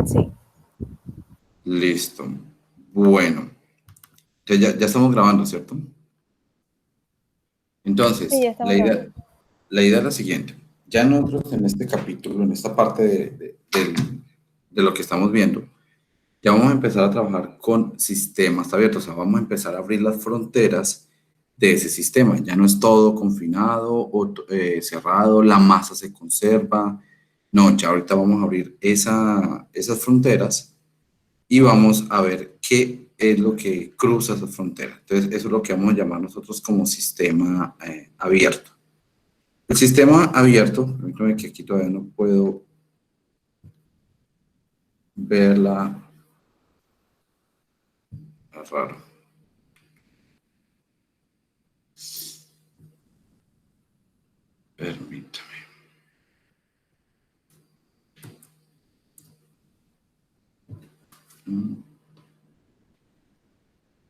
Sí. Listo. Bueno, ya estamos grabando, ¿cierto? Sí, Entonces, ya estamos grabando. la idea es la siguiente. Ya nosotros en este capítulo, en esta parte de lo que estamos viendo, ya vamos a empezar a trabajar con sistemas abiertos. O sea, vamos a empezar a abrir las fronteras de ese sistema. Ya no es todo confinado o cerrado, la masa se conserva. No, ya ahorita vamos a abrir esas fronteras y vamos a ver qué es lo que cruza esa frontera. Entonces, eso es lo que vamos a llamar nosotros como sistema abierto. El sistema abierto, permítame que aquí todavía no puedo verla, es raro. Permítame.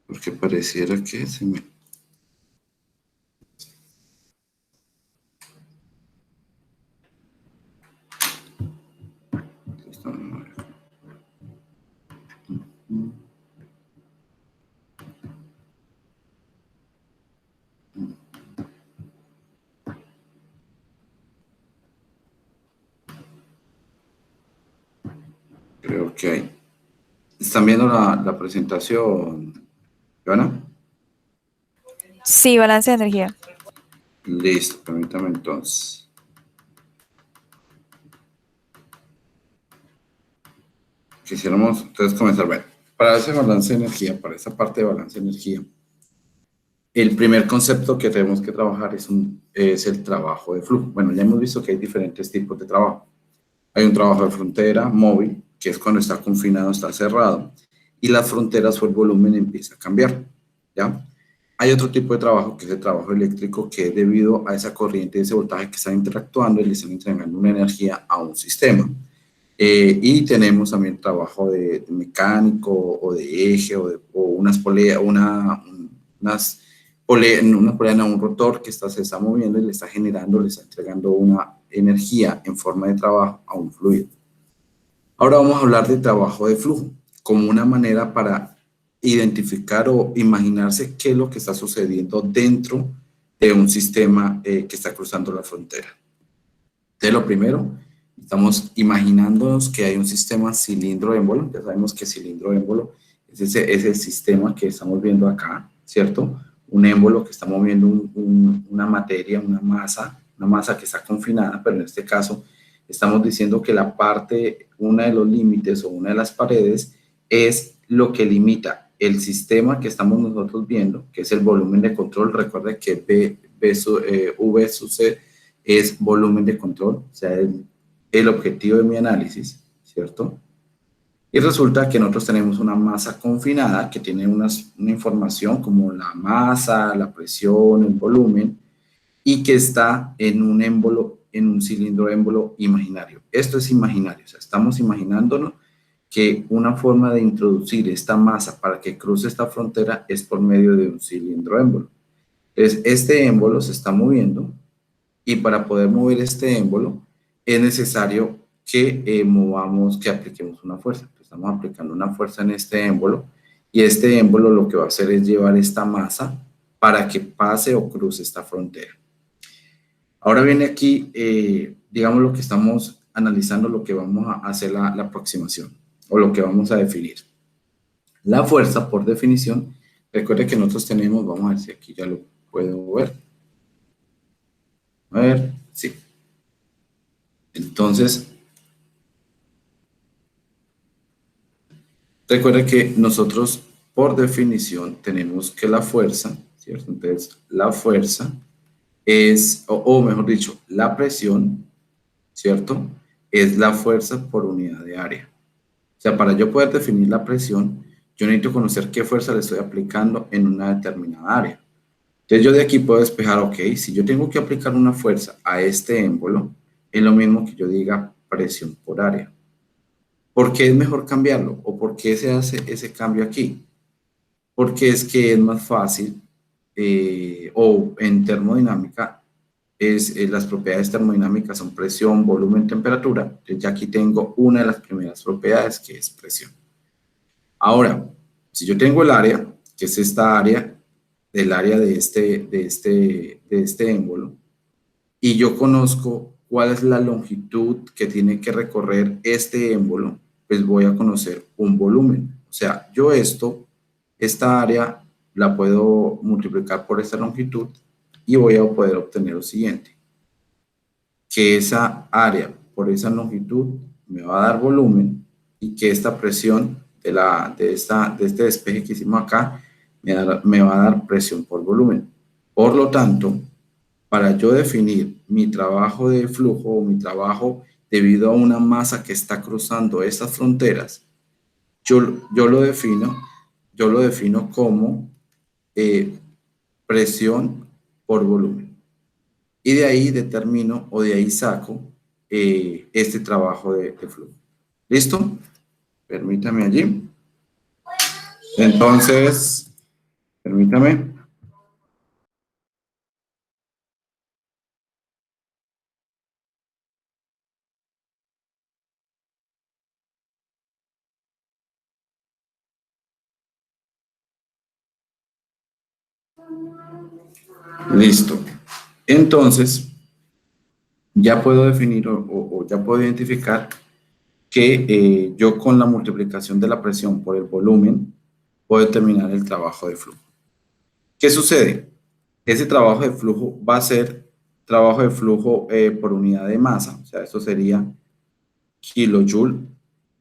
Porque pareciera que se me... Creo que hay. ¿Están viendo la presentación, Joana? Sí, balance de energía. Listo, permítame entonces. Quisiéramos entonces comenzar. Bueno, para ese balance de energía, para esa parte de balance de energía, el primer concepto que tenemos que trabajar es el trabajo de flujo. Bueno, ya hemos visto que hay diferentes tipos de trabajo. Hay un trabajo de frontera móvil, que es cuando está confinado, está cerrado, y las fronteras o el volumen empieza a cambiar, ¿ya? Hay otro tipo de trabajo, que es el trabajo eléctrico, que es debido a esa corriente, ese voltaje que están interactuando y le están entregando una energía a un sistema. Y tenemos también trabajo de mecánico o de eje o unas poleas, unas poleas a un rotor que se está moviendo y le está generando, le está entregando una energía en forma de trabajo a un fluido. Ahora vamos a hablar de trabajo de flujo como una manera para identificar o imaginarse qué es lo que está sucediendo dentro de un sistema que está cruzando la frontera. Entonces, lo primero, estamos imaginándonos que hay un sistema cilindro-émbolo. Ya sabemos que cilindro-émbolo es el sistema que estamos viendo acá, ¿cierto? Un émbolo que está moviendo una materia, una masa que está confinada, pero en este caso estamos diciendo que la parte, una de los límites o una de las paredes es lo que limita el sistema que estamos nosotros viendo, que es el volumen de control. Recuerda que V sub C es volumen de control, o sea, el objetivo de mi análisis, ¿cierto? Y resulta que nosotros tenemos una masa confinada que tiene una información como la masa, la presión, el volumen, y que está en un émbolo, en un cilindro émbolo imaginario. Esto es imaginario, o sea, estamos imaginándonos que una forma de introducir esta masa para que cruce esta frontera es por medio de un cilindro émbolo. Entonces, este émbolo se está moviendo y para poder mover este émbolo es necesario que movamos, que apliquemos una fuerza. Estamos aplicando una fuerza en este émbolo y este émbolo lo que va a hacer es llevar esta masa para que pase o cruce esta frontera. Ahora viene aquí, digamos, lo que estamos analizando, lo que vamos a hacer la aproximación o lo que vamos a definir. La fuerza, por definición, recuerde que nosotros tenemos, vamos a ver si aquí ya lo puedo ver. A ver, sí. Entonces, recuerda que nosotros, por definición, tenemos que la fuerza, ¿cierto? Entonces, la fuerza es, o mejor dicho, la presión, ¿cierto? Es la fuerza por unidad de área. O sea, para yo poder definir la presión, yo necesito conocer qué fuerza le estoy aplicando en una determinada área. Entonces, yo de aquí puedo despejar, ok, si yo tengo que aplicar una fuerza a este émbolo, es lo mismo que yo diga presión por área. ¿Por qué es mejor cambiarlo? ¿O por qué se hace ese cambio aquí? Porque es que es más fácil, o en termodinámica, las propiedades termodinámicas son presión, volumen, temperatura. Entonces ya aquí tengo una de las primeras propiedades, que es presión. Ahora, si yo tengo el área, que es esta área, del área de este émbolo, y yo conozco cuál es la longitud que tiene que recorrer este émbolo, pues voy a conocer un volumen. O sea, yo esta área la puedo multiplicar por esta longitud y voy a poder obtener lo siguiente, que esa área por esa longitud me va a dar volumen y que esta presión de este despeje que hicimos acá me va a dar presión por volumen. Por lo tanto, para yo definir mi trabajo de flujo o mi trabajo debido a una masa que está cruzando estas fronteras, yo lo defino como presión por volumen. Y de ahí determino o de ahí saco este trabajo de flujo. ¿Listo? Permítame allí. Entonces, permítame. Listo. Entonces, ya puedo definir o ya puedo identificar que yo con la multiplicación de la presión por el volumen puedo determinar el trabajo de flujo. ¿Qué sucede? Ese trabajo de flujo va a ser trabajo de flujo por unidad de masa, o sea, eso sería kilojoule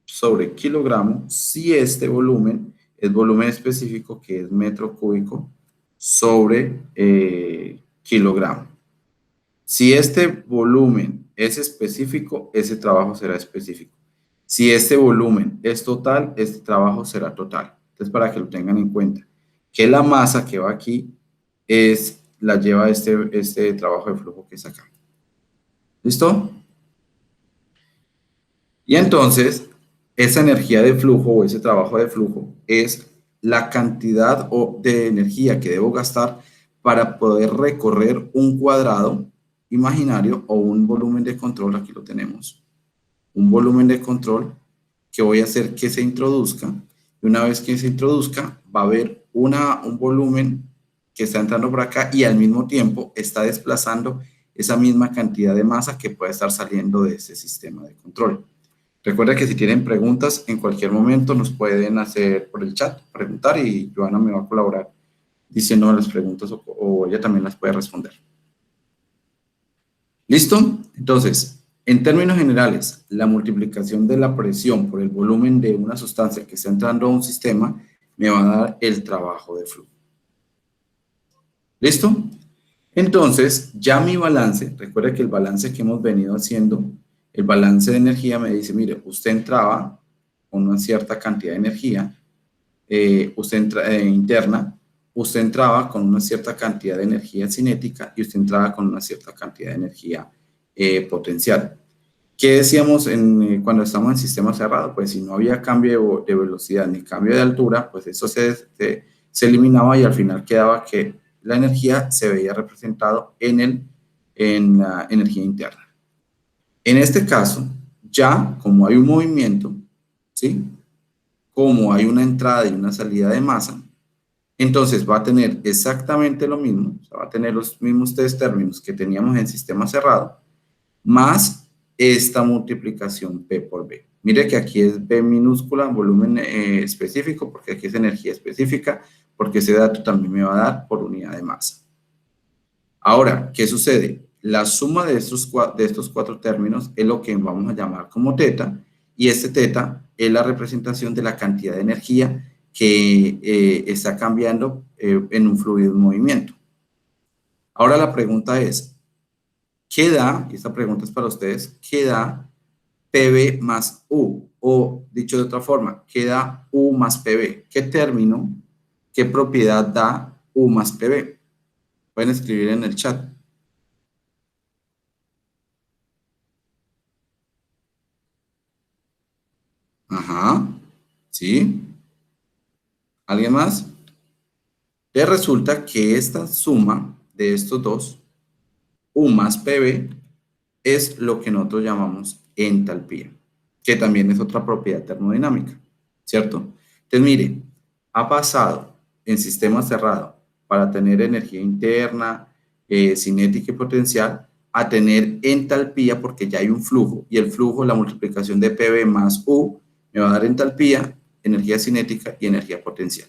sobre kilogramo, si este volumen es volumen específico, que es metro cúbico, sobre kilogramo. Si este volumen es específico, ese trabajo será específico. Si este volumen es total, este trabajo será total. Entonces, para que lo tengan en cuenta, que la masa que va aquí la lleva este trabajo de flujo que es acá. ¿Listo? Y entonces, esa energía de flujo o ese trabajo de flujo es la cantidad de energía que debo gastar para poder recorrer un cuadrado imaginario o un volumen de control. Aquí lo tenemos. Un volumen de control que voy a hacer que se introduzca. Y una vez que se introduzca, va a haber un volumen que está entrando por acá y al mismo tiempo está desplazando esa misma cantidad de masa que puede estar saliendo de ese sistema de control. Recuerda que si tienen preguntas, en cualquier momento nos pueden hacer por el chat, preguntar, y Joana me va a colaborar diciendo las preguntas o ella también las puede responder. ¿Listo? Entonces, en términos generales, la multiplicación de la presión por el volumen de una sustancia que está entrando a un sistema me va a dar el trabajo de flujo. ¿Listo? Entonces, ya mi balance, recuerda que el balance que hemos venido haciendo, el balance de energía me dice, mire, usted entraba con una cierta cantidad de energía, interna, usted entraba con una cierta cantidad de energía cinética y usted entraba con una cierta cantidad de energía potencial. ¿Qué decíamos cuando estamos en sistema cerrado? Pues si no había cambio de velocidad ni cambio de altura, pues eso se eliminaba y al final quedaba que la energía se veía representado en la energía interna. En este caso, ya como hay un movimiento, ¿sí? Como hay una entrada y una salida de masa, entonces va a tener exactamente lo mismo, o sea, va a tener los mismos tres términos que teníamos en sistema cerrado, más esta multiplicación P por B. Mire que aquí es B minúscula, volumen específico, porque aquí es energía específica, porque ese dato también me va a dar por unidad de masa. Ahora, ¿qué sucede? La suma de estos cuatro términos es lo que vamos a llamar como teta, y este teta es la representación de la cantidad de energía que está cambiando en un fluido en movimiento. Ahora la pregunta es, ¿qué da? Y esta pregunta es para ustedes, ¿qué da PB más U? O dicho de otra forma, ¿qué da U más PB? ¿Qué término, qué propiedad da U más PB? Pueden escribir en el chat. Ajá, ¿sí? ¿Alguien más? Resulta que esta suma de estos dos U más PV es lo que nosotros llamamos entalpía, que también es otra propiedad termodinámica, ¿cierto? Entonces, mire, ha pasado en sistema cerrado para tener energía interna, cinética y potencial, a tener entalpía porque ya hay un flujo, y el flujo, la multiplicación de PV más U, me va a dar entalpía, energía cinética y energía potencial.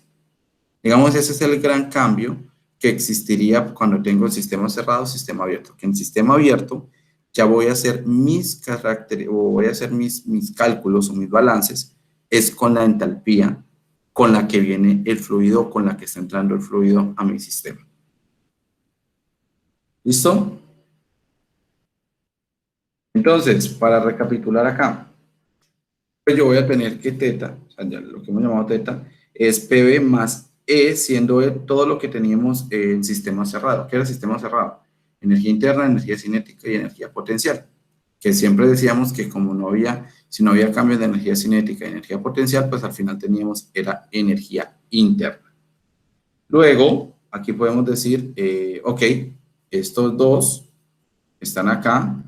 Digamos, ese es el gran cambio que existiría cuando tengo el sistema cerrado, sistema abierto. Que en sistema abierto ya voy a hacer mis caracteres, o voy a hacer mis cálculos o mis balances, es con la entalpía con la que viene el fluido, con la que está entrando el fluido a mi sistema. ¿Listo? Entonces, para recapitular acá, pues yo voy a tener que teta, o sea, ya lo que hemos llamado teta, es PV más E, siendo E todo lo que teníamos en sistema cerrado. ¿Qué era el sistema cerrado? Energía interna, energía cinética y energía potencial. Que siempre decíamos que como no había, si no había cambios de energía cinética y energía potencial, pues al final teníamos, era energía interna. Luego, aquí podemos decir, ok, estos dos están acá,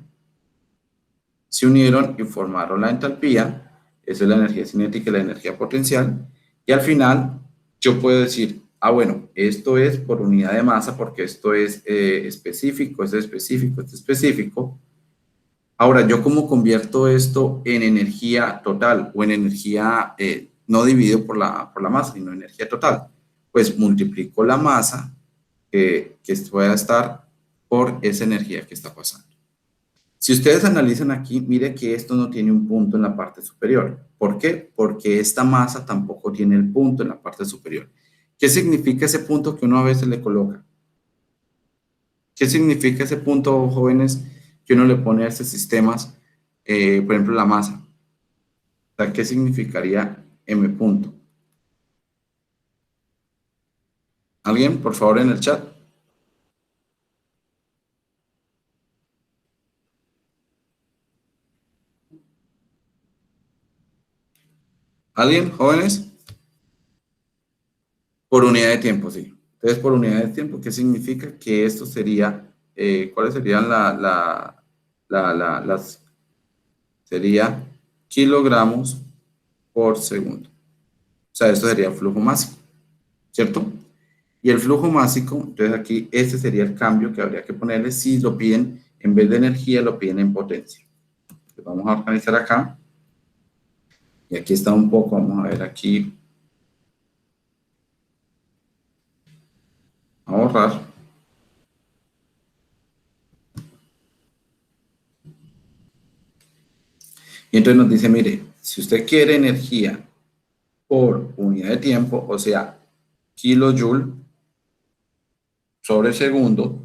se unieron y formaron la entalpía. Esa es la energía cinética y la energía potencial. Y al final, yo puedo decir, ah, bueno, esto es por unidad de masa, porque esto es específico, esto es específico, esto es específico. Ahora, ¿yo cómo convierto esto en energía total o en energía no dividido por la masa, sino energía total? Pues multiplico la masa que pueda estar por esa energía que está pasando. Si ustedes analizan aquí, mire que esto no tiene un punto en la parte superior. ¿Por qué? Porque esta masa tampoco tiene el punto en la parte superior. ¿Qué significa ese punto que uno a veces le coloca? ¿Qué significa ese punto, jóvenes, que uno le pone a estos sistemas, por ejemplo, la masa? O sea, ¿qué significaría M punto? ¿Alguien, por favor, en el chat? ¿Alguien, jóvenes? Por unidad de tiempo, sí. Entonces, por unidad de tiempo, ¿qué significa? Que esto sería, ¿cuáles serían las? Sería kilogramos por segundo. O sea, esto sería el flujo másico, ¿cierto? Y el flujo másico, entonces aquí este sería el cambio que habría que ponerle si lo piden, en vez de energía, lo piden en potencia. Entonces vamos a organizar acá. Y aquí está un poco, vamos a ver aquí. A borrar. Y entonces nos dice, mire, si usted quiere energía por unidad de tiempo, o sea, kilojoule sobre segundo,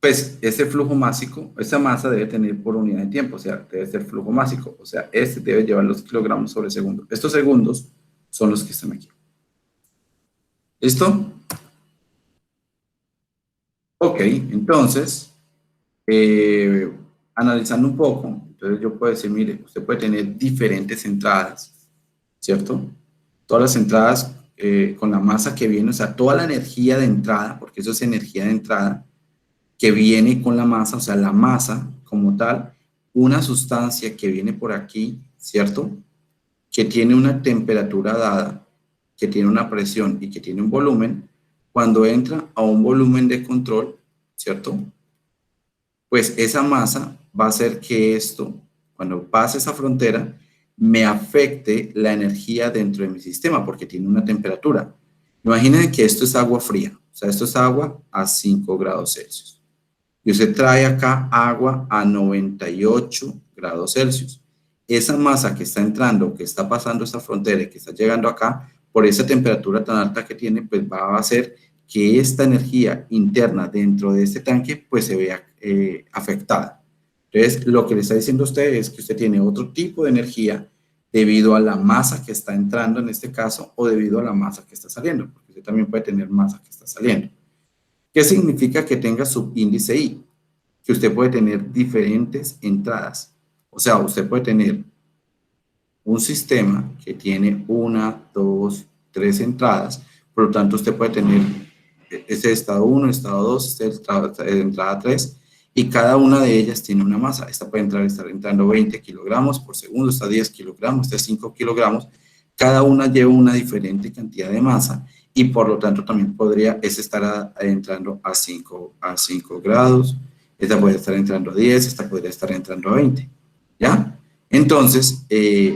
pues ese flujo másico, esa masa debe tener por unidad de tiempo, o sea, debe ser flujo másico, o sea, este debe llevar los kilogramos sobre segundo. Estos segundos son los que están aquí. ¿Listo? Ok, entonces, analizando un poco, entonces yo puedo decir, mire, usted puede tener diferentes entradas, ¿cierto? Todas las entradas con la masa que viene, o sea, toda la energía de entrada, porque eso es energía de entrada, que viene con la masa, o sea, la masa como tal, una sustancia que viene por aquí, ¿cierto? Que tiene una temperatura dada, que tiene una presión y que tiene un volumen, cuando entra a un volumen de control, ¿cierto? Pues esa masa va a hacer que esto, cuando pase esa frontera, me afecte la energía dentro de mi sistema, porque tiene una temperatura. Imaginen que esto es agua fría, o sea, esto es agua a 5 grados Celsius. Y usted trae acá agua a 98 grados Celsius. Esa masa que está entrando, que está pasando esta frontera y que está llegando acá, por esa temperatura tan alta que tiene, pues va a hacer que esta energía interna dentro de este tanque, pues se vea afectada. Entonces, lo que le está diciendo a usted es que usted tiene otro tipo de energía debido a la masa que está entrando en este caso o debido a la masa que está saliendo, porque usted también puede tener masa que está saliendo. ¿Qué significa que tenga subíndice I? Que usted puede tener diferentes entradas. O sea, usted puede tener un sistema que tiene una, dos, tres entradas, por lo tanto usted puede tener este es estado 1, estado 2, este es entrada 3, y cada una de ellas tiene una masa. Esta puede estar entrando 20 kilogramos por segundo, esta 10 kilogramos, esta 5 kilogramos. Cada una lleva una diferente cantidad de masa y por lo tanto también podría estar entrando a 5 grados, esta puede estar entrando a 10, esta podría estar entrando a 20, ¿ya? Entonces,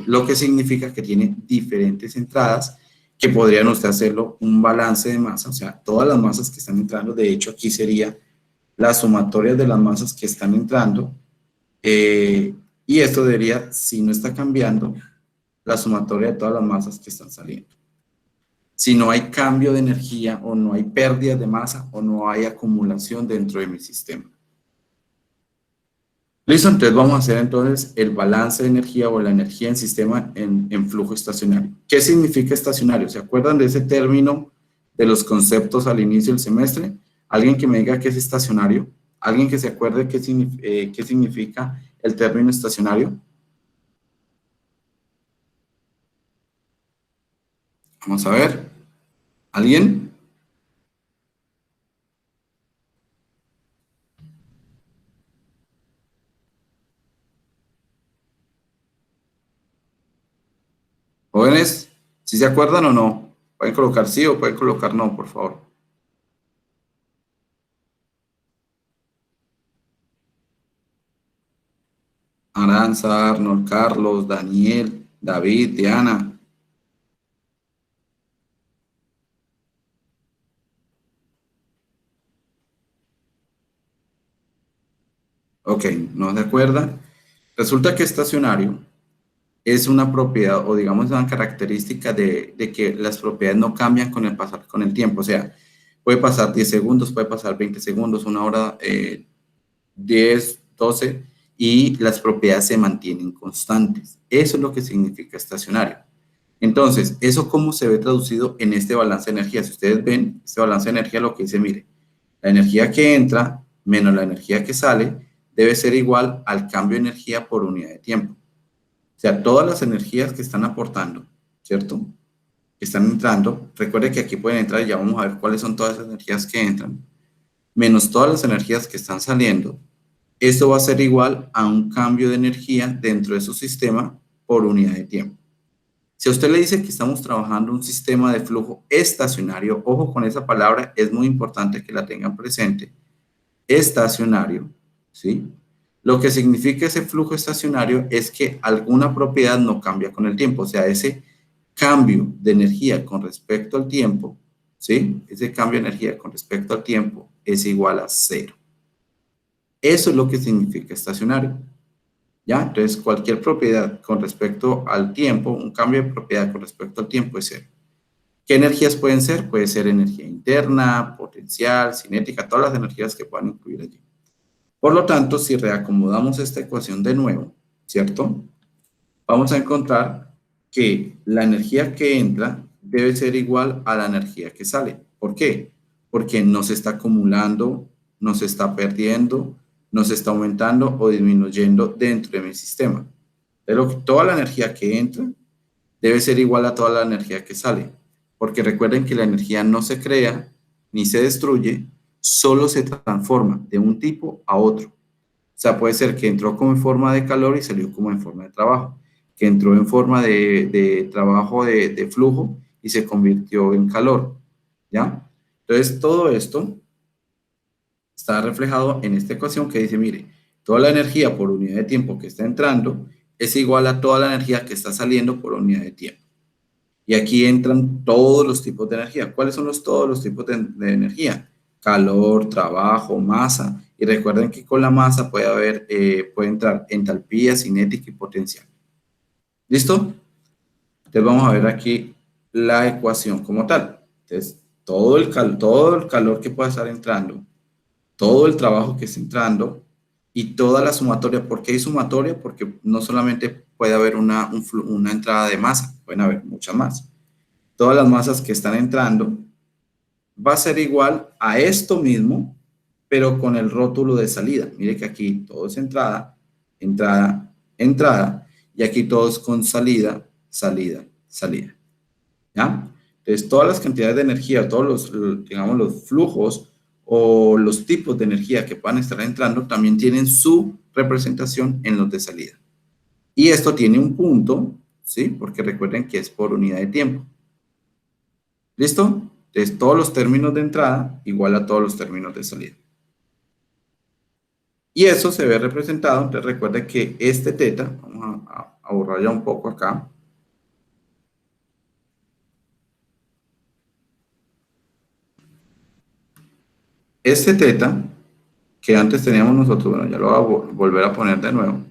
lo que significa que tiene diferentes entradas que podrían usted hacerlo un balance de masa, o sea, todas las masas que están entrando, de hecho aquí sería la sumatoria de las masas que están entrando, y esto debería, si no está cambiando, la sumatoria de todas las masas que están saliendo. Si no hay cambio de energía o no hay pérdida de masa o no hay acumulación dentro de mi sistema. Listo, entonces vamos a hacer entonces el balance de energía o la energía en sistema en flujo estacionario. ¿Qué significa estacionario? ¿Se acuerdan de ese término de los conceptos al inicio del semestre? ¿Alguien que me diga qué es estacionario? ¿Alguien que se acuerde qué significa el término estacionario? Vamos a ver. ¿Alguien? Jóvenes, ¿sí se acuerdan o no? Pueden colocar sí o pueden colocar no, por favor. Aranza, Arnold, Carlos, Daniel, David, Diana. Ok, ¿no se acuerdan? Resulta que estacionario es una propiedad o digamos una característica de que las propiedades no cambian con el pasar con el tiempo. O sea, puede pasar 10 segundos, puede pasar 20 segundos, una hora, 10, 12 y las propiedades se mantienen constantes. Eso es lo que significa estacionario. Entonces, ¿eso cómo se ve traducido en este balance de energía? Si ustedes ven, este balance de energía lo que dice, mire, la energía que entra menos la energía que sale debe ser igual al cambio de energía por unidad de tiempo. O sea, todas las energías que están aportando, ¿cierto? Que están entrando, recuerde que aquí pueden entrar y ya vamos a ver cuáles son todas las energías que entran, menos todas las energías que están saliendo. Esto va a ser igual a un cambio de energía dentro de su sistema por unidad de tiempo. Si a usted le dice que estamos trabajando un sistema de flujo estacionario, ojo con esa palabra, es muy importante que la tengan presente. Estacionario, ¿sí? Lo que significa ese flujo estacionario es que alguna propiedad no cambia con el tiempo, o sea, ese cambio de energía con respecto al tiempo, ¿sí? Ese cambio de energía con respecto al tiempo es igual a cero. Eso es lo que significa estacionario. ¿Ya? Entonces, cualquier propiedad con respecto al tiempo, un cambio de propiedad con respecto al tiempo es cero. ¿Qué energías pueden ser? Puede ser energía interna, potencial, cinética, todas las energías que puedan incluir allí. Por lo tanto, si reacomodamos esta ecuación de nuevo, ¿cierto? Vamos a encontrar que la energía que entra debe ser igual a la energía que sale. ¿Por qué? Porque no se está acumulando, no se está perdiendo, no se está aumentando o disminuyendo dentro de mi sistema. Pero toda la energía que entra debe ser igual a toda la energía que sale. Porque recuerden que la energía no se crea ni se destruye, solo se transforma de un tipo a otro. O sea, puede ser que entró como en forma de calor y salió como en forma de trabajo, que entró en forma de trabajo de flujo y se convirtió en calor, ¿ya? Entonces, todo esto está reflejado en esta ecuación que dice, mire, toda la energía por unidad de tiempo que está entrando es igual a toda la energía que está saliendo por unidad de tiempo. Y aquí entran todos los tipos de energía. ¿Cuáles son todos los tipos de energía? Calor, trabajo, masa. Y recuerden que con la masa puede entrar entalpía, cinética y potencial. ¿Listo? Entonces vamos a ver aquí la ecuación como tal. Entonces, todo el calor que pueda estar entrando, todo el trabajo que está entrando y toda la sumatoria. ¿Por qué hay sumatoria? Porque no solamente puede haber una entrada de masa, pueden haber muchas más. Todas las masas que están entrando va a ser igual a esto mismo, pero con el rótulo de salida. Mire que aquí todo es entrada, entrada, entrada, y aquí todo es con salida, salida, salida. ¿Ya? Entonces, todas las cantidades de energía, todos digamos, los flujos o los tipos de energía que puedan estar entrando también tienen su representación en los de salida. Y esto tiene un punto, ¿sí? Porque recuerden que es por unidad de tiempo. ¿Listo? Entonces, todos los términos de entrada igual a todos los términos de salida. Y eso se ve representado, entonces recuerde que este teta, vamos a borrar ya un poco acá. Este teta, que antes teníamos nosotros, bueno, ya lo voy a volver a poner de nuevo.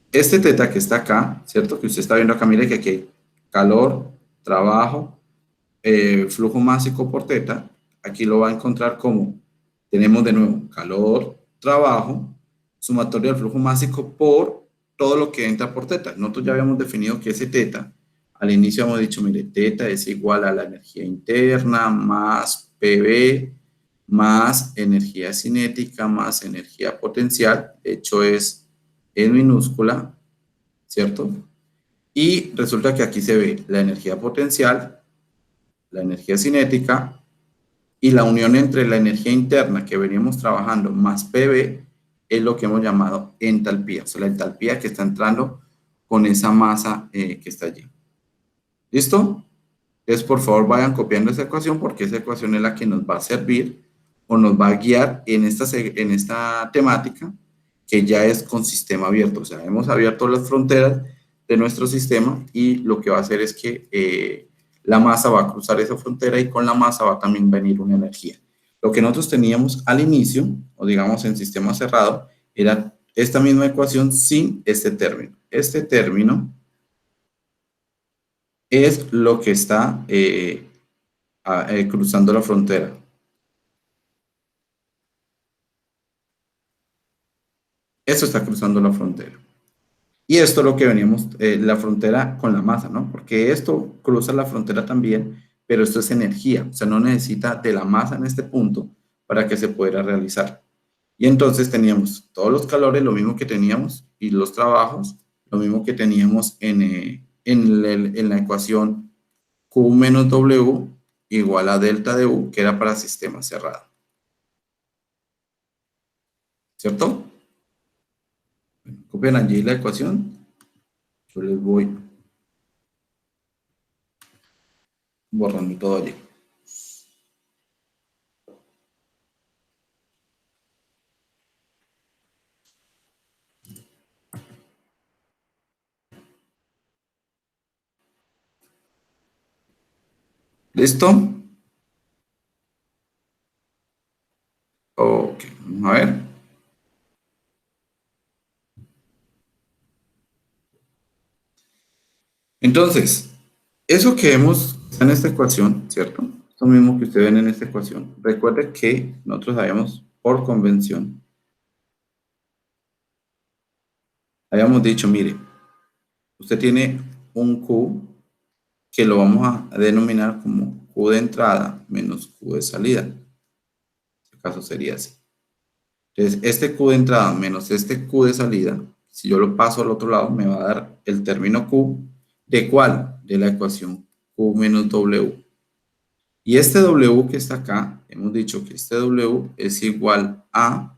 Este teta que está acá, ¿cierto? Que usted está viendo acá, mire que aquí hay calor, trabajo, flujo másico por teta. Aquí lo va a encontrar como, tenemos de nuevo calor, trabajo, sumatorio del flujo másico por todo lo que entra por teta. Nosotros ya habíamos definido que ese teta, al inicio hemos dicho, mire, teta es igual a la energía interna más PV más energía cinética más energía potencial. De hecho es en minúscula, ¿cierto? Y resulta que aquí se ve la energía potencial, la energía cinética y la unión entre la energía interna que veníamos trabajando más PV es lo que hemos llamado entalpía, o sea, la entalpía que está entrando con esa masa que está allí. ¿Listo? Entonces, por favor, vayan copiando esa ecuación porque esa ecuación es la que nos va a servir o nos va a guiar en esta temática que ya es con sistema abierto. O sea, hemos abierto las fronteras de nuestro sistema y lo que va a hacer es que la masa va a cruzar esa frontera y con la masa va a también venir una energía. Lo que nosotros teníamos al inicio, o digamos en sistema cerrado, era esta misma ecuación sin este término. Este término es lo que está cruzando la frontera. Eso está cruzando la frontera. Y esto es lo que veníamos, la frontera con la masa, ¿no? Porque esto cruza la frontera también, pero esto es energía, o sea, no necesita de la masa en este punto para que se pudiera realizar. Y entonces teníamos todos los calores, lo mismo que teníamos, y los trabajos, lo mismo que teníamos en la ecuación Q menos W igual a delta de U, que era para sistema cerrado. ¿Cierto? Copian allí la ecuación. Yo les voy borrando todo allí. ¿Listo? Ok, vamos a ver. Entonces, eso que vemos en esta ecuación, ¿cierto? Esto mismo que ustedes ven en esta ecuación. Recuerde que nosotros habíamos, por convención, habíamos dicho, mire, usted tiene un Q que lo vamos a denominar como Q de entrada menos Q de salida. En este caso sería así. Entonces, este Q de entrada menos este Q de salida, si yo lo paso al otro lado, me va a dar el término Q. ¿De cuál? De la ecuación Q menos W. Y este W que está acá, hemos dicho que este W es igual a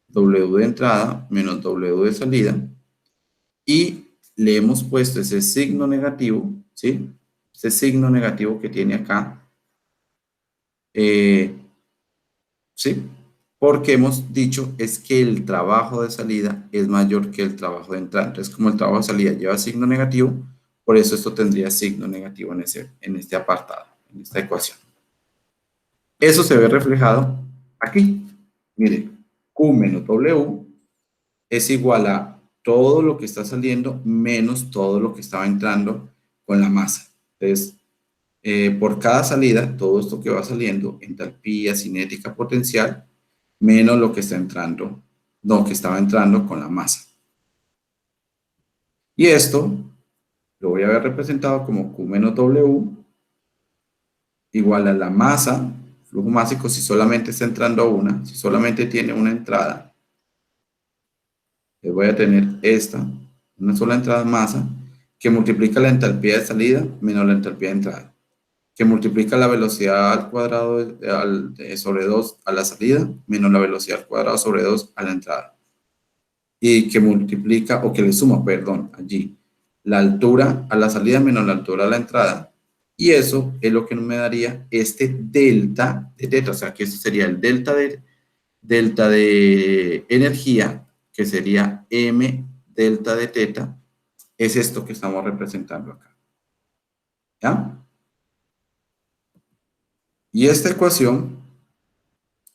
W de entrada menos W de salida. Y le hemos puesto ese signo negativo, ¿sí? Ese signo negativo que tiene acá, ¿sí? Porque hemos dicho es que el trabajo de salida es mayor que el trabajo de entrada. Entonces, como el trabajo de salida lleva signo negativo, por eso esto tendría signo negativo en este apartado, en esta ecuación. Eso se ve reflejado aquí. Mire, Q menos W es igual a todo lo que está saliendo menos todo lo que estaba entrando con la masa. Entonces, por cada salida, todo esto que va saliendo, entalpía, cinética, potencial, menos lo que está entrando, no, que estaba entrando con la masa. Y esto lo voy a ver representado como Q menos W igual a la masa, flujo másico si solamente está entrando una, si solamente tiene una entrada, Voy a tener esta, una sola entrada en masa, que multiplica la entalpía de salida menos la entalpía de entrada, que multiplica la velocidad al cuadrado sobre 2 a la salida menos la velocidad al cuadrado sobre 2 a la entrada. Y que multiplica, o que le suma, perdón, allí, la altura a la salida menos la altura a la entrada. Y eso es lo que me daría este delta de teta, o sea que eso sería el delta de energía, que sería m delta de teta, es esto que estamos representando acá. ¿Ya? Y esta ecuación,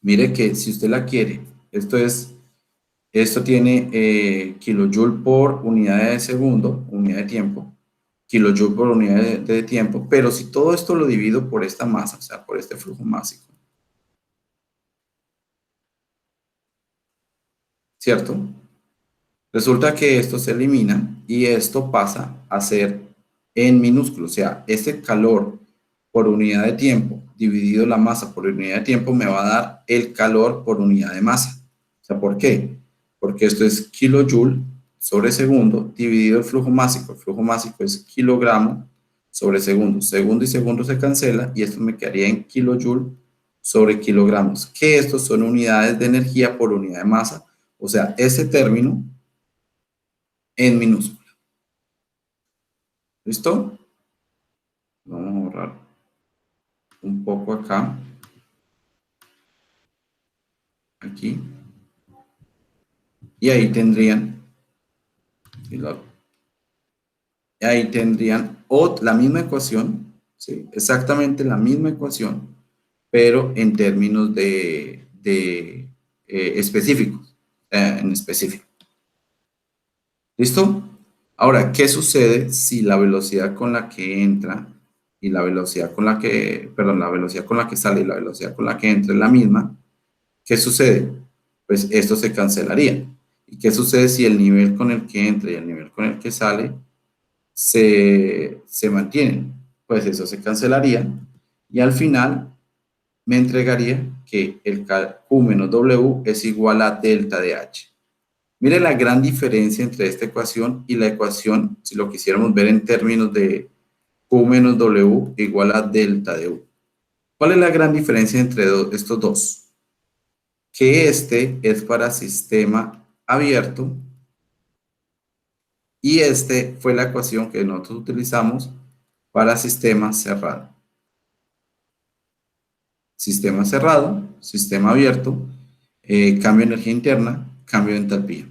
mire que si usted la quiere, esto tiene kilojoule por unidad de segundo, unidad de tiempo, kilojoule por unidad de tiempo, pero si todo esto lo divido por esta masa, o sea, por este flujo másico, ¿cierto? Resulta que esto se elimina y esto pasa a ser en minúsculo, o sea, este calor por unidad de tiempo dividido la masa por unidad de tiempo me va a dar el calor por unidad de masa. O sea, ¿por qué? Porque esto es kilojoule sobre segundo dividido el flujo másico. El flujo másico es kilogramo sobre segundo. Segundo y segundo se cancela y esto me quedaría en kilojoule sobre kilogramos, que estos son unidades de energía por unidad de masa. O sea, ese término en minúscula. ¿Listo? Vamos a borrar un poco acá, aquí, y ahí tendrían, la misma ecuación, ¿sí? Exactamente la misma ecuación, pero en términos de específicos, en específico. ¿Listo? Ahora, ¿qué sucede si la velocidad con la que entra y la velocidad con la que, perdón, la velocidad con la que sale y la velocidad con la que entra es la misma? ¿Qué sucede? Pues esto se cancelaría. ¿Y qué sucede si el nivel con el que entra y el nivel con el que sale se mantienen? Pues eso se cancelaría y al final me entregaría que el Q menos W es igual a delta de H. Mire la gran diferencia entre esta ecuación y la ecuación, si lo quisiéramos ver en términos de Q menos W igual a delta de U. ¿Cuál es la gran diferencia entre estos dos? Que este es para sistema abierto y este fue la ecuación que nosotros utilizamos para sistema cerrado. Sistema cerrado, sistema abierto, cambio de energía interna, cambio de entalpía.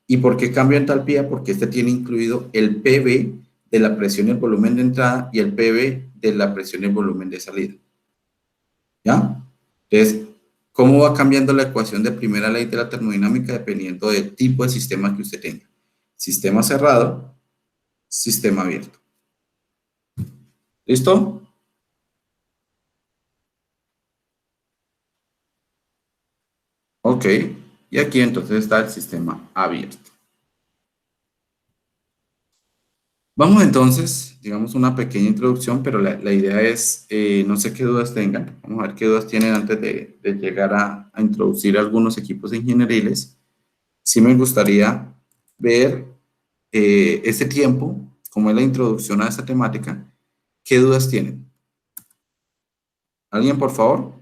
¿Y por qué cambio de entalpía? Porque este tiene incluido el PV de la presión y el volumen de entrada y el PV de la presión y el volumen de salida. ¿Ya? Entonces, ¿cómo va cambiando la ecuación de primera ley de la termodinámica dependiendo del tipo de sistema que usted tenga? Sistema cerrado, sistema abierto. ¿Listo? Ok. Y aquí entonces está el sistema abierto. Vamos entonces, digamos una pequeña introducción, pero la idea es, no sé qué dudas tengan. Vamos a ver qué dudas tienen antes de llegar a introducir algunos equipos ingenieriles. Sí me gustaría ver este tiempo, como es la introducción a esta temática. ¿Qué dudas tienen? ¿Alguien, por favor?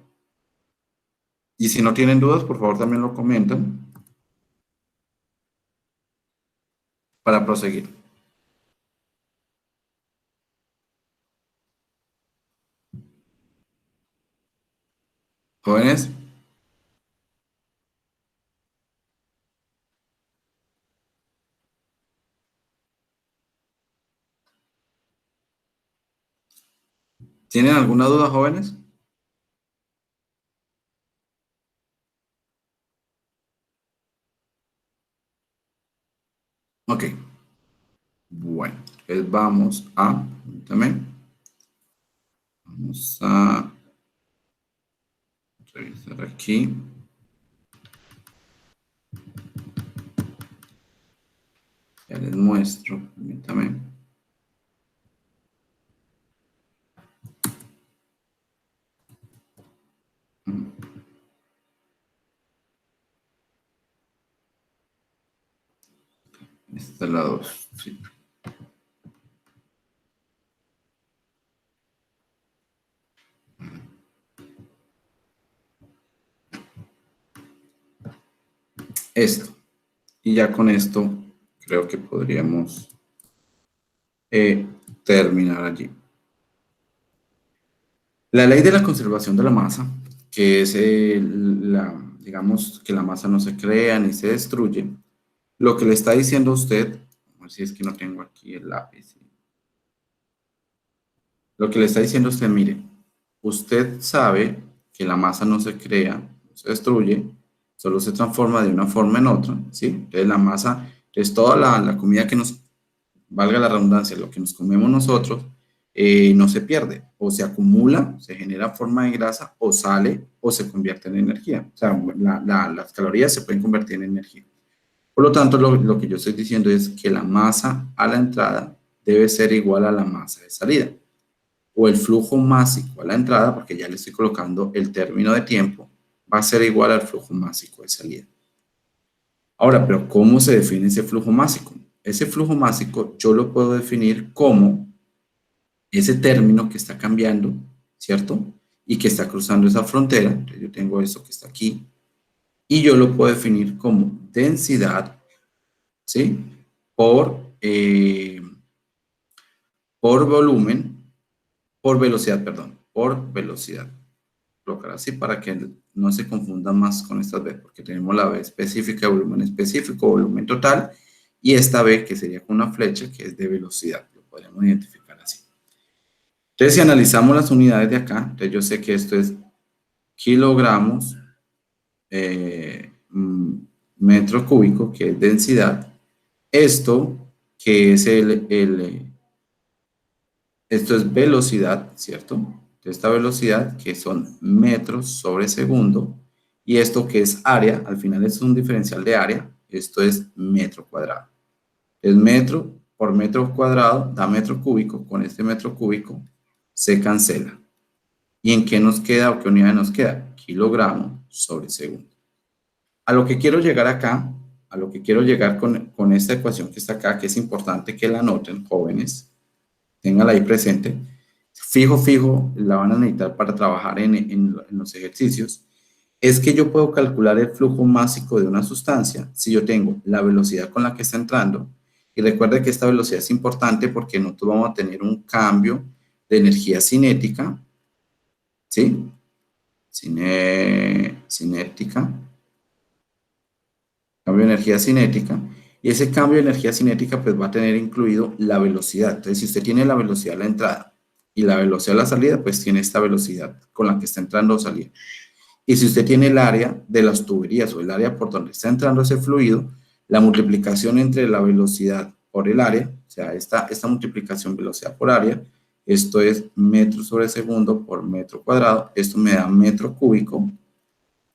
Y si no tienen dudas, por favor también lo comentan para proseguir. Jóvenes, ¿tienen alguna duda, jóvenes? Ok, bueno, entonces también, vamos a revisar aquí. Ya les muestro, permítame. Esta es la 2. Sí. Esto. Y ya con esto creo que podríamos terminar allí. La ley de la conservación de la masa, que es digamos que la masa no se crea ni se destruye, lo que le está diciendo a usted, a ver si es que no tengo aquí el lápiz, lo que le está diciendo a usted, mire, usted sabe que la masa no se crea, no se destruye, solo se transforma de una forma en otra, ¿sí? Entonces la masa, es toda la comida que nos, valga la redundancia, lo que nos comemos nosotros, no se pierde, o se acumula, se genera forma de grasa, o sale, o se convierte en energía. O sea, las calorías se pueden convertir en energía. Por lo tanto, lo que yo estoy diciendo es que la masa a la entrada debe ser igual a la masa de salida, o el flujo másico a la entrada, porque ya le estoy colocando el término de tiempo, va a ser igual al flujo másico de salida. Ahora, pero ¿cómo se define ese flujo másico? Ese flujo másico yo lo puedo definir como ese término que está cambiando, ¿cierto? Y que está cruzando esa frontera. Entonces yo tengo eso que está aquí. Y yo lo puedo definir como densidad, ¿sí? Por volumen, por velocidad, perdón, por velocidad. Colocar así para que no se confundan más con estas B, porque tenemos la B específica, volumen específico, volumen total, y esta B que sería con una flecha que es de velocidad, lo podemos identificar así. Entonces, si analizamos las unidades de acá, entonces yo sé que esto es kilogramos, metro cúbico, que es densidad. Esto, que es esto es velocidad, ¿cierto? Esta velocidad, que son metros sobre segundo, y esto que es área, al final es un diferencial de área, esto es metro cuadrado. Es metro por metro cuadrado, da metro cúbico, con este metro cúbico se cancela. ¿Y en qué nos queda o qué unidad nos queda? Kilogramo sobre segundo. A lo que quiero llegar acá, a lo que quiero llegar con esta ecuación que está acá, que es importante que la anoten, jóvenes, ténganla ahí presente, fijo, la van a necesitar para trabajar en los ejercicios, es que yo puedo calcular el flujo másico de una sustancia si yo tengo la velocidad con la que está entrando, y recuerde que esta velocidad es importante porque nosotros vamos a tener un cambio de energía cinética, ¿sí? Cinética, cambio de energía cinética, y ese cambio de energía cinética pues va a tener incluido la velocidad. Entonces, si usted tiene la velocidad a la entrada y la velocidad a la salida, pues tiene esta velocidad con la que está entrando o saliendo. Y si usted tiene el área de las tuberías o el área por donde está entrando ese fluido, la multiplicación entre la velocidad por el área, o sea, esta multiplicación velocidad por área, esto es metro sobre segundo por metro cuadrado, esto me da metro cúbico,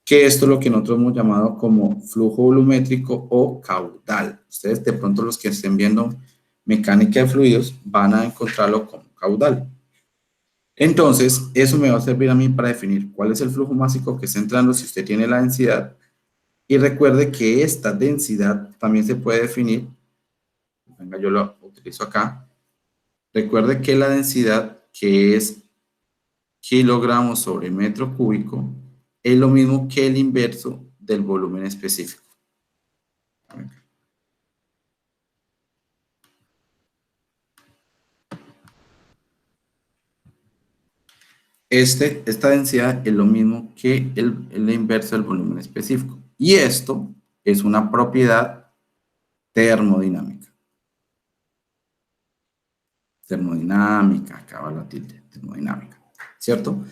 que esto es lo que nosotros hemos llamado como flujo volumétrico o caudal. Ustedes de pronto los que estén viendo mecánica de fluidos van a encontrarlo como caudal. Entonces, eso me va a servir a mí para definir cuál es el flujo másico que está entrando si usted tiene la densidad. Y recuerde que esta densidad también se puede definir, venga, yo lo utilizo acá. Recuerde que la densidad, que es kilogramos sobre metro cúbico, es lo mismo que el inverso del volumen específico. Esta densidad es lo mismo que el inverso del volumen específico. Y esto es una propiedad termodinámica. Termodinámica, acá va la tilde, termodinámica, ¿cierto?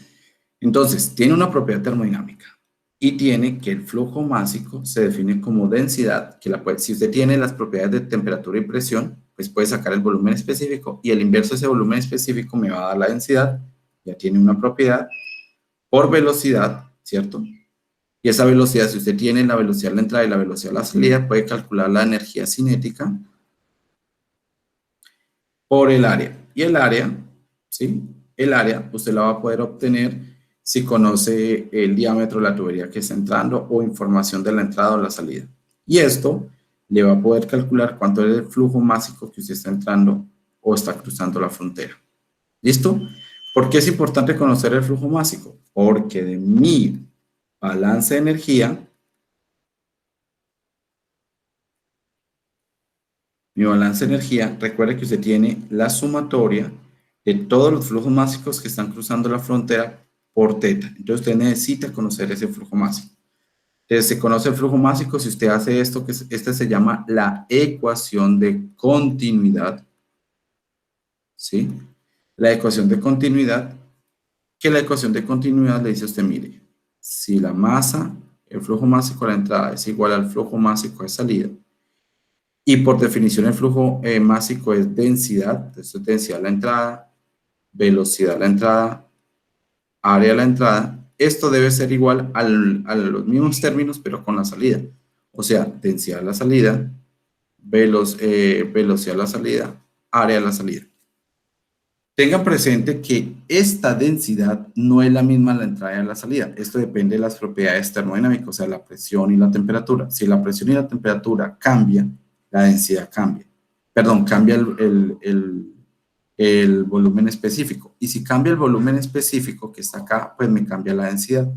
Entonces, tiene una propiedad termodinámica y tiene que el flujo másico se define como densidad, que si usted tiene las propiedades de temperatura y presión, pues puede sacar el volumen específico y el inverso de ese volumen específico me va a dar la densidad, ya tiene una propiedad, por velocidad, ¿cierto? Y esa velocidad, si usted tiene la velocidad a la entrada y la velocidad a la salida, puede calcular la energía cinética por el área. Y el área, ¿sí? El área usted la va a poder obtener si conoce el diámetro de la tubería que está entrando o información de la entrada o la salida. Y esto le va a poder calcular cuánto es el flujo másico que usted está entrando o está cruzando la frontera. ¿Listo? ¿Por qué es importante conocer el flujo másico? Porque de mi balance de energía, recuerde que usted tiene la sumatoria de todos los flujos másicos que están cruzando la frontera por teta. Entonces usted necesita conocer ese flujo másico. Entonces se conoce el flujo másico si usted hace esto, este se llama la ecuación de continuidad. ¿Sí? La ecuación de continuidad, que la ecuación de continuidad le dice a usted, mire, si la masa, el flujo másico a la entrada es igual al flujo másico de salida, y por definición el flujo másico es densidad, entonces es densidad a la entrada, velocidad a la entrada, área a la entrada, esto debe ser igual a los mismos términos, pero con la salida. O sea, densidad a la salida, velocidad a la salida, área a la salida. Tengan presente que esta densidad no es la misma a la entrada y a la salida. Esto depende de las propiedades termodinámicas, o sea, la presión y la temperatura. Si la presión y la temperatura cambian, la densidad cambia. Perdón, cambia el volumen específico. Y si cambia el volumen específico que está acá, pues me cambia la densidad. O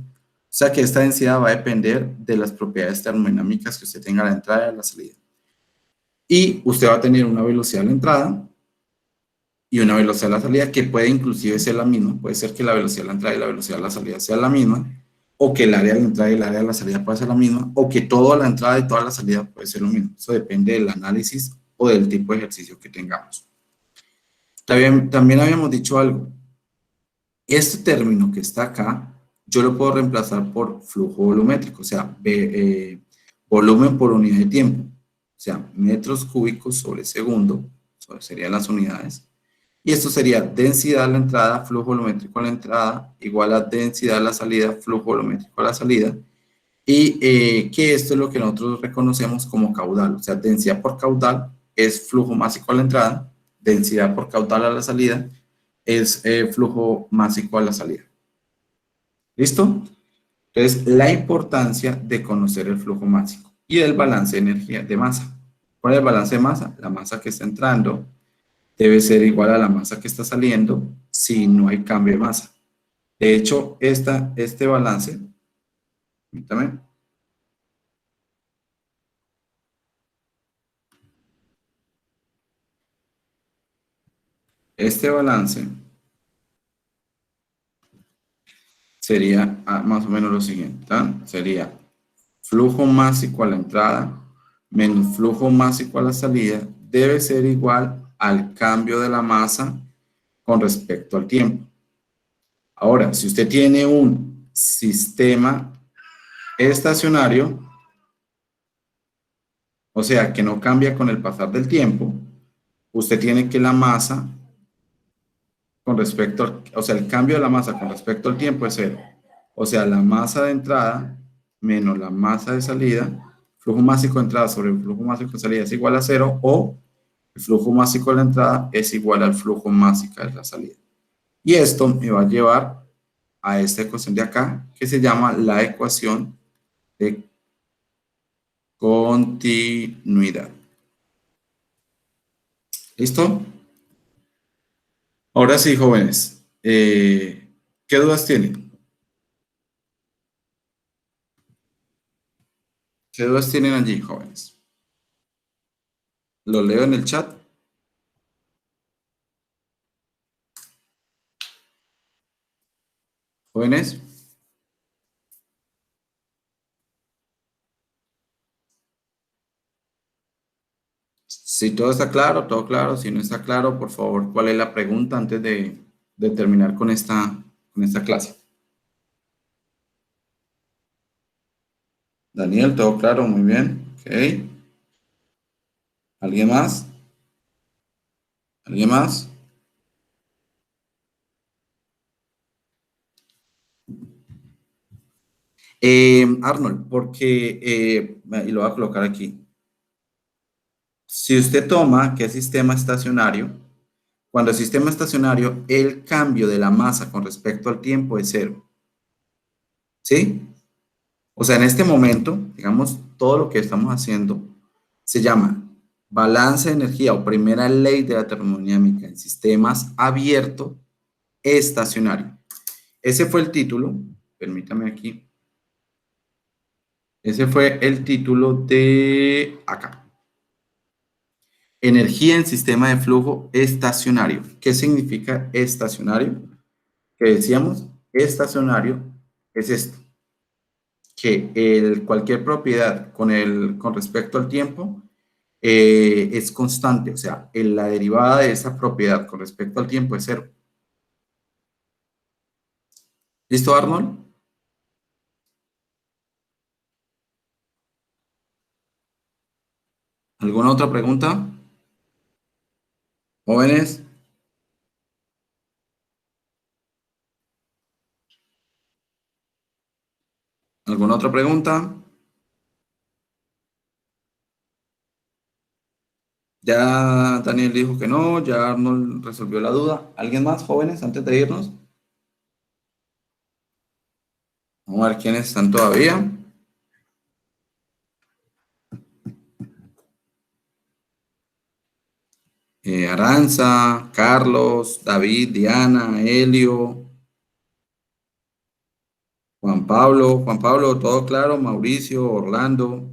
sea que esta densidad va a depender de las propiedades termodinámicas que usted tenga a la entrada y a la salida. Y usted va a tener una velocidad a la entrada y una velocidad a la salida que puede inclusive ser la misma. Puede ser que la velocidad a la entrada y la velocidad a la salida sea la misma, o que el área de la entrada y el área de la salida puede ser la misma, o que toda la entrada y toda la salida puede ser lo mismo. Eso depende del análisis o del tipo de ejercicio que tengamos. También habíamos dicho algo. Este término que está acá, yo lo puedo reemplazar por flujo volumétrico, o sea, volumen por unidad de tiempo. O sea, metros cúbicos sobre segundo, serían las unidades. Y esto sería densidad a la entrada, flujo volumétrico a la entrada, igual a densidad a la salida, flujo volumétrico a la salida. Y que esto es lo que nosotros reconocemos como caudal. O sea, densidad por caudal es flujo másico a la entrada, densidad por caudal a la salida es flujo másico a la salida. ¿Listo? Entonces, la importancia de conocer el flujo másico y el balance de energía de masa. ¿Cuál es el balance de masa? La masa que está entrando debe ser igual a la masa que está saliendo si no hay cambio de masa. De hecho, este balance, permítame, este balance sería más o menos lo siguiente, ¿tá? Sería flujo másico a la entrada menos flujo másico a la salida debe ser igual al cambio de la masa con respecto al tiempo. Ahora, si usted tiene un sistema estacionario, o sea, que no cambia con el pasar del tiempo, usted tiene que la masa con respecto, o sea, el cambio de la masa con respecto al tiempo es cero. O sea, la masa de entrada menos la masa de salida, flujo másico de entrada sobre el flujo másico de salida es igual a cero, o el flujo másico de la entrada es igual al flujo másico de la salida. Y esto me va a llevar a esta ecuación de acá, que se llama la ecuación de continuidad. ¿Listo? Ahora sí, jóvenes. ¿Qué dudas tienen? ¿Qué dudas tienen allí, jóvenes? Lo leo en el chat. Jóvenes. Si todo está claro, todo claro. Si no está claro, por favor, ¿cuál es la pregunta antes de terminar con esta clase? Daniel, todo claro, muy bien. Ok. ¿Alguien más? ¿Alguien más? Arnold, porque, y lo voy a colocar aquí. Si usted toma que es sistema estacionario, cuando el sistema estacionario, el cambio de la masa con respecto al tiempo es cero. ¿Sí? O sea, en este momento, digamos, todo lo que estamos haciendo Se llama Balance de energía o primera ley de la termodinámica en sistemas abierto estacionario. Ese fue el título, permítame aquí. Ese fue el título de acá. Energía en sistema de flujo estacionario. ¿Qué significa estacionario? Que decíamos, estacionario es esto, que cualquier propiedad con respecto al tiempo es constante, o sea, la derivada de esa propiedad con respecto al tiempo es cero. ¿Listo, Arnold? ¿Alguna otra pregunta? Jóvenes, ¿alguna otra pregunta? Ya Daniel dijo que no, ya Arnold resolvió la duda. ¿Alguien más, jóvenes, antes de irnos? Vamos a ver quiénes están todavía. Aranza, Carlos, David, Diana, Helio, Juan Pablo, todo claro, Mauricio, Orlando,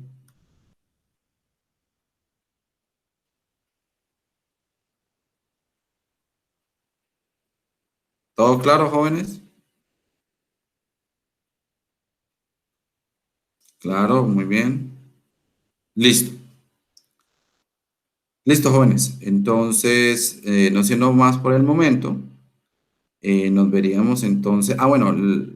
todo claro, jóvenes. Claro, muy bien. Listo. Listo, jóvenes. Entonces, no siendo más por el momento, nos veríamos entonces. Ah, bueno,